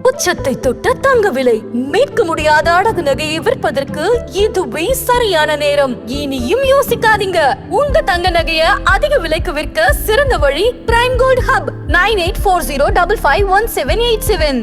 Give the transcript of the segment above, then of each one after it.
உச்சத்தை தொட்ட தங்க விலை மீட்க முடியாத அடகு நகையை விற்பதற்கு இதுவே சரியான நேரம். இனியும் யோசிக்காதீங்க. உங்க தங்க நகைய அதிக விலைக்கு விற்க சிறந்த வழி பிரைம் கோல்ட் ஹப் 9840551787.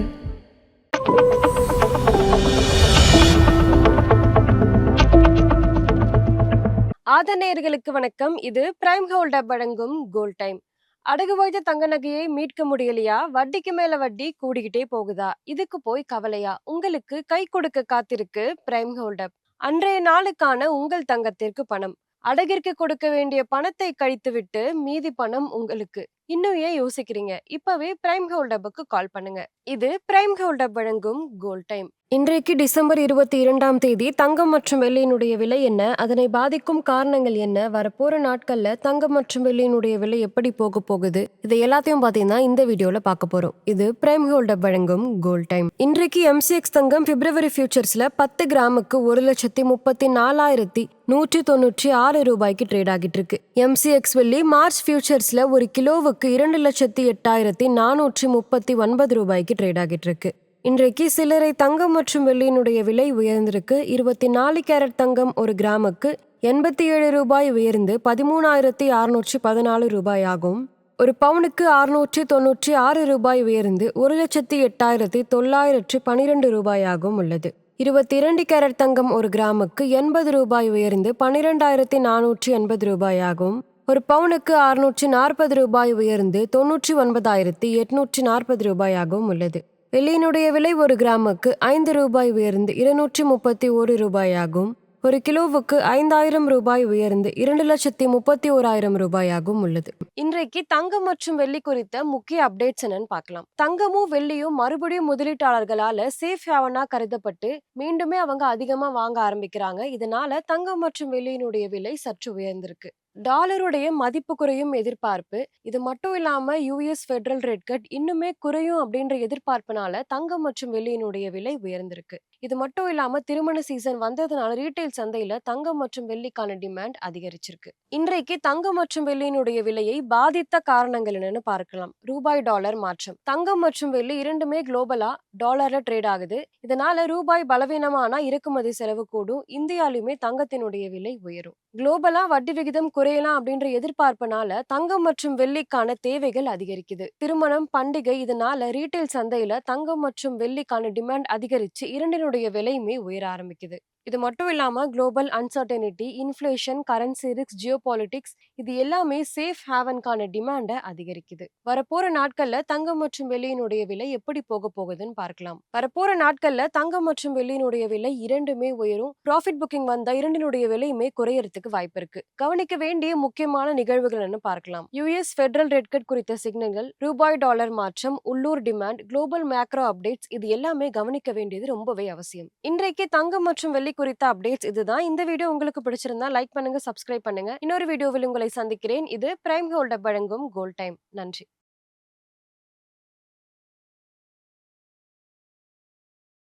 ஆதநேயர்களுக்கு வணக்கம். இது பிரைம் கோல்ட் ஹப் வழங்கும் கோல்ட் டைம். அடகு வைத்த தங்க நகையை மீட்க முடியலையா? வட்டிக்கு மேல வட்டி கூடிக்கிட்டே போகுதா? இதுக்கு போய் கவலையா? உங்களுக்கு கை கொடுக்க காத்திருக்கு பிரைம் கோல்ட் ஹப். அன்றைய நாளுக்கான உங்கள் தங்கத்திற்கு பணம். அடகிற்கு கொடுக்க வேண்டிய பணத்தை கழித்துவிட்டு மீதி பணம் உங்களுக்கு. இன்னும் ஏன் யோசிக்கிறீங்க? இப்பவே பிரைம் கோல்ட் ஹப்புக்கு கால் பண்ணுங்க. இது பிரைம் கோல்ட் ஹப் வழங்கும் கோல்ட் டைம். இன்றைக்கு டிசம்பர் 22ஆம் தேதி தங்கம் மற்றும் வெள்ளியினுடைய விலை என்ன, அதனை பாதிக்கும் காரணங்கள் என்ன, வரப்போற நாட்கள்ல தங்கம் மற்றும் வெள்ளியினுடைய விலை எப்படி போக போகுது, இதை எல்லாத்தையும் பாத்தீங்கன்னா இந்த வீடியோல பார்க்க போறோம். இது பிரைம் கோல்ட் ஹப் வழங்கும் கோல்ட் டைம். இன்றைக்கு MCX தங்கம் பிப்ரவரி ஃபியூச்சர்ஸ்ல 10 கிராமுக்கு 1,34,196 ரூபாய்க்கு ட்ரேட் ஆகிட்டு இருக்கு. MCX வெள்ளி மார்ச் ஃபியூச்சர்ஸ்ல ஒரு கிலோவுக்கு 2,08,439 ரூபாய்க்கு ட்ரேட் ஆகிட்டு இருக்கு. இன்றைக்கு சில்லறை தங்கம் மற்றும் வெள்ளியினுடைய விலை உயர்ந்திருக்கு. 24 கேரட் தங்கம் ஒரு கிராமுக்கு 87 ரூபாய் உயர்ந்து 13,614 ரூபாய் ஆகும். ஒரு பவுனுக்கு 696 ரூபாய் உயர்ந்து 1,08,912 ரூபாயாகவும் உள்ளது. 22 கேரட் தங்கம் ஒரு கிராமுக்கு 80 ரூபாய் உயர்ந்து 12,480 ரூபாயாகும். ஒரு பவுனுக்கு 640 ரூபாய் உயர்ந்து 99,840 ரூபாயாகவும் உள்ளது. வெள்ளியினுடைய விலை ஒரு கிராமுக்கு 5 ரூபாய் உயர்ந்து 231 ரூபாயாகும். ஒரு கிலோவுக்கு 5,000 ரூபாய் உயர்ந்து 2,31,000 ரூபாயாகவும் உள்ளது. இன்றைக்கு தங்கம் மற்றும் வெள்ளி குறித்த முக்கிய அப்டேட்ஸ் என்னன்னு பார்க்கலாம். தங்கமும் வெள்ளியும் மறுபடியும் முதலீட்டாளர்களால சேஃப் ஹேவனா கருதப்பட்டு மீண்டுமே அவங்க அதிகமா வாங்க ஆரம்பிக்கிறாங்க. இதனால தங்கம் மற்றும் வெள்ளியினுடைய விலை சற்று உயர்ந்திருக்கு. டாலருடைய மதிப்பு குறையும் எதிர்பார்ப்பு. இது மட்டும் இல்லாம US ஃபெடரல் ரேட் கட் இன்னுமே குறையும் அப்படின்ற எதிர்பார்ப்புனால தங்கம் மற்றும் வெள்ளியினுடைய விலை உயர்ந்திருக்கு. இது மட்டும் இல்லாம திருமண சீசன் வந்ததுனால ரீட்டைல் சந்தையில தங்கம் மற்றும் வெள்ளிக்கான டிமாண்ட் அதிகரிச்சிருக்கு. இன்றைக்கு தங்கம் மற்றும் வெள்ளியினுடைய விலையை பாதித்த காரணங்கள் என்னன்னு பார்க்கலாம். ரூபாய் டாலர் மாற்றம். தங்கம் மற்றும் வெள்ளி இரண்டுமே குளோபலா டாலர்ல ட்ரேட் ஆகுது. இதனால ரூபாய் பலவீனமானா இறக்குமதி செலவு கூடும். இந்தியாலுமே தங்கத்தினுடைய விலை உயரும். குளோபலா வட்டி விகிதம் குறையலாம் அப்படின்ற எதிர்பார்ப்புனால தங்கம் மற்றும் வெள்ளிக்கான தேவைகள் அதிகரிக்குது. திருமணம், பண்டிகை, இதனால ரீட்டைல் சந்தையில தங்கம் மற்றும் வெள்ளிக்கான டிமாண்ட் அதிகரிச்சு இரண்டினுடைய விலையுமே உயர ஆரம்பிக்குது. இது மட்டும் இல்லாம global uncertainty, inflation, currency risk, geopolitics இது எல்லாமே சேஃப் ஹேவன்கான டிமாண்டை அதிகரிக்குது. வரப்போற நாட்கள்ல தங்கம் மற்றும் வெள்ளியினுடைய விலை எப்படி போக போகுதுன்னு பார்க்கலாம். வரப்போற நாட்கள்ல தங்கம் மற்றும் வெள்ளியினுடைய விலை இரண்டுமே உயரும். ப்ராஃபிட் புக்கிங் வந்தா இரண்டினுடைய விலையுமே குறையறதுக்கு வாய்ப்பு இருக்கு. கவனிக்க வேண்டிய முக்கியமான நிகழ்வுகள் பார்க்கலாம். US ஃபெடரல் ரேட் கட் குறித்த சிக்னல்கள், ரூபாய் டாலர் மாற்றம், உள்ளூர் டிமாண்ட், குளோபல் மேக்ரோ அப்டேட்ஸ் இது எல்லாமே கவனிக்க வேண்டியது ரொம்பவே அவசியம். இன்றைக்கு தங்கம் மற்றும் வெள்ளி குறித்த அப்டேட்ஸ் இதுதான். இந்த வீடியோ உங்களுக்கு பிடிச்சிருந்தா லைக் பண்ணுங்க, சப்ஸ்கிரைப் பண்ணுங்க. இன்னொரு வீடியோவில் உங்களை சந்திக்கிறேன். இது பிரைம் கோல்ட் ஹப் வழங்கும் கோல்ட் டைம். நன்றி.